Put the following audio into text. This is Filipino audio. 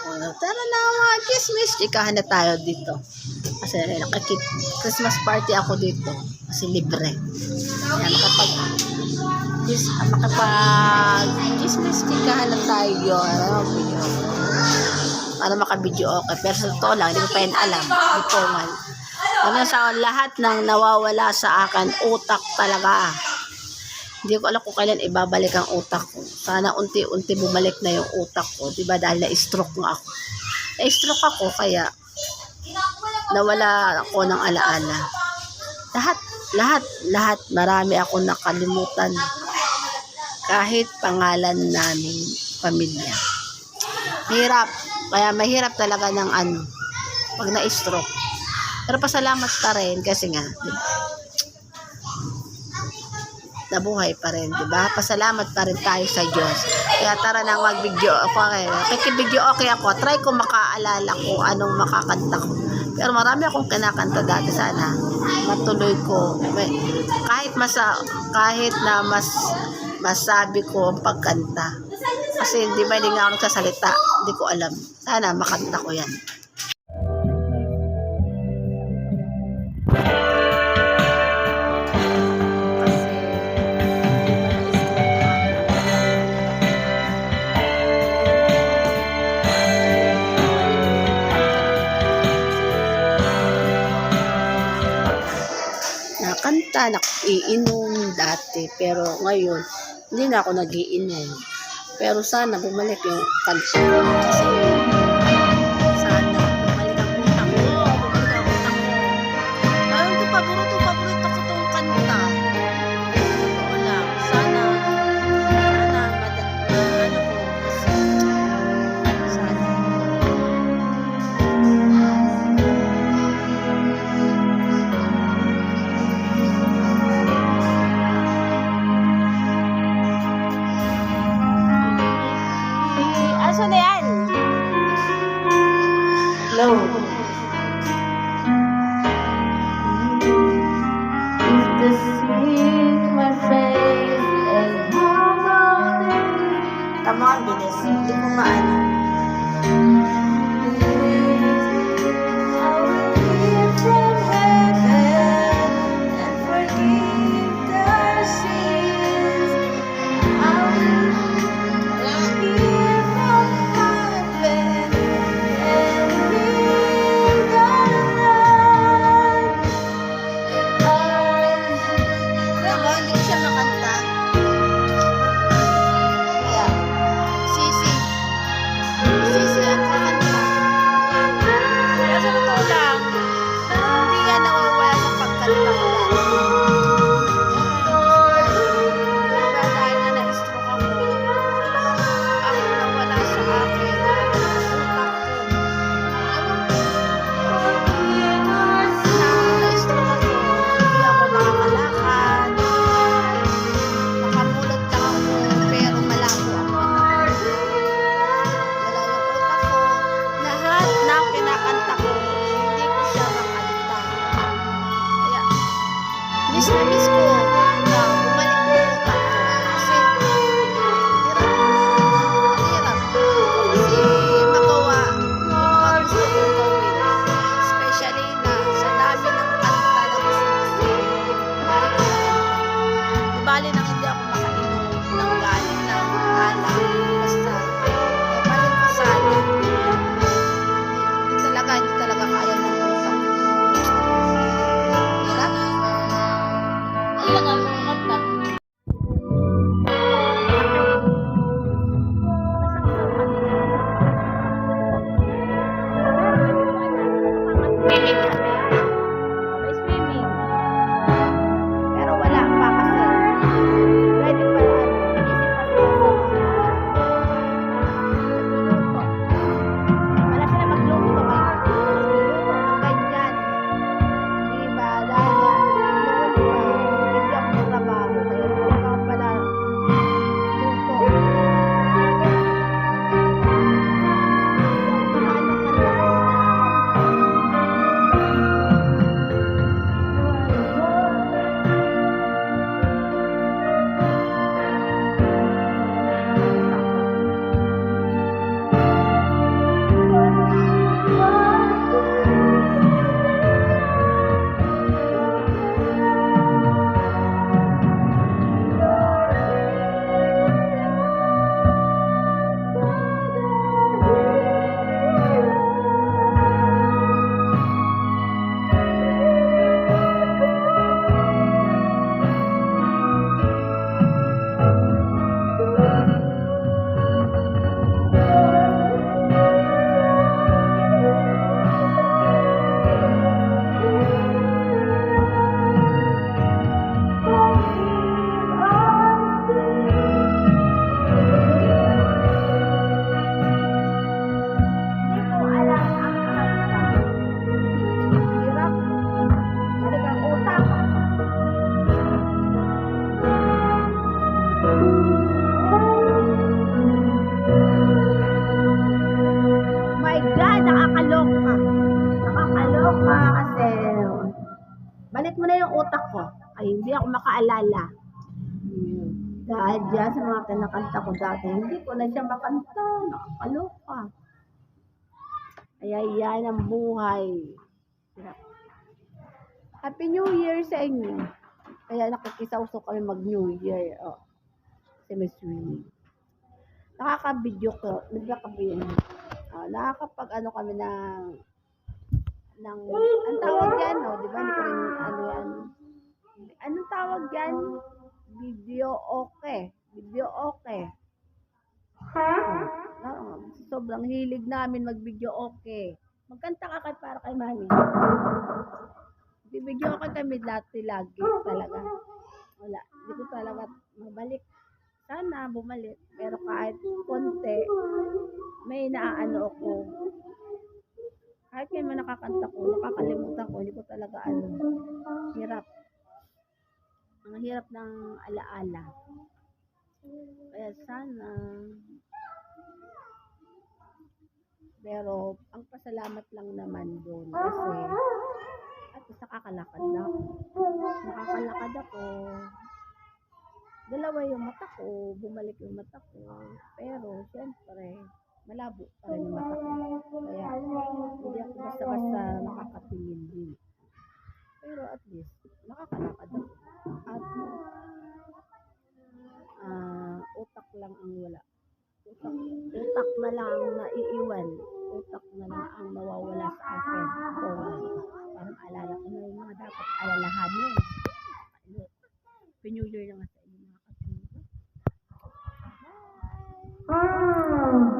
ako. Tara na mga chismis. Chikahan na tayo dito. Kasi Christmas party ako dito. Kasi libre. Yan, makapag chismis, chikahan na tayo. Video. Para makabidyo okay. Pero sa totoo lang, hindi ko pa yan alam. Hindi ko man. Ano sa lahat ng nawawala sa akin, utak talaga. Hindi ko alam kung kailan ibabalik ang utak ko. Sana unti-unti bumalik na yung utak ko. Diba? Dahil na-stroke nga ako. Na-stroke ako, kaya nawala ako ng alaala. Lahat. Marami akong nakalimutan. Kahit pangalan namin, pamilya. Hirap. Kaya mahirap talaga ng pag na-stroke. Pero pasalamat pa rin kasi nga, diba? Nabuhay pa rin, diba? Pasalamat pa rin tayo sa Diyos. Kaya tara na mag-video ako. Kikibidyo okay ako. Try ko makaalala kung anong makakanta ko. Pero marami akong kinakanta dati. Sana matuloy ko. Kahit na masabi ko ang pagkanta. Kasi hindi nga ako nagsasalita. Hindi ko alam. Sana makanta ko yan. Nakanta, nakiinom dati, pero ngayon hindi na ako nagiinom. Pero sana bumalik yung kanta. Kasi sana bumalik ang utak ko. Ayun ko, paborito ko itong kanta. Wala. Sana aso na yan? Hello. Is the sweet my face and how tama ang bilis. Hindi ko maano. Miss ko na bumalik yung utak ko kasi hirap kasi magawa yung mga gusto kong gawin, especially na sa dami ng kanta na gusto ko. Di bali nang hindi ako makainom ng galing ng alak, basta balik ko sana. Hindi talaga kaya ng utak ko. Hirap. dyan, nakakaloka. Nakakaloka kasi balik mo na yung utak ko. Ay, hindi ako makaalala. Dahil dyan sa mga kinakanta ko dati, hindi ko na siya makanta. Nakakaloka. Kaya yan ang buhay. Happy New Year sa inyo. Kaya nakikisawso kami mag-New Year. Oh. Kasi may swimming. Nakaka-video ko. Nakakapag ano kami ng ang tawag yan, no? Di ba? Hindi ko rin ano yan. Anong tawag yan? Video okay. Video okay. Sobrang hilig namin mag-video okay. Magkanta ka kay para kay Mami. Bibigyan ko kami lagi talaga. Wala. Hindi ko talaga mabalik. Sana bumalik. Pero kahit konti, may naaano ako. Kahit kayo man nakakanta ko, nakakalimutan ko, hindi ko talaga hirap. Ang hirap ng alaala. Kaya sana, pero ang pasalamat lang naman doon kasi at nakakalakad ako. Nakakalakad ako. Dalawa yung mata ko, bumalik yung mata ko. Pero, syempre, malabo pa rin yung mata ko. Kaya, hindi ako basta-basta nakakatingin din. Pero at least, nakakalakad ako. At, utak lang ang wala. Utak na lang ang naiiwan. Utak na lang ang nawawala sa akin. Parang alala ko na yung mga dapat alalahanin. New Year na nga sa inyo mga kapatid. Bye!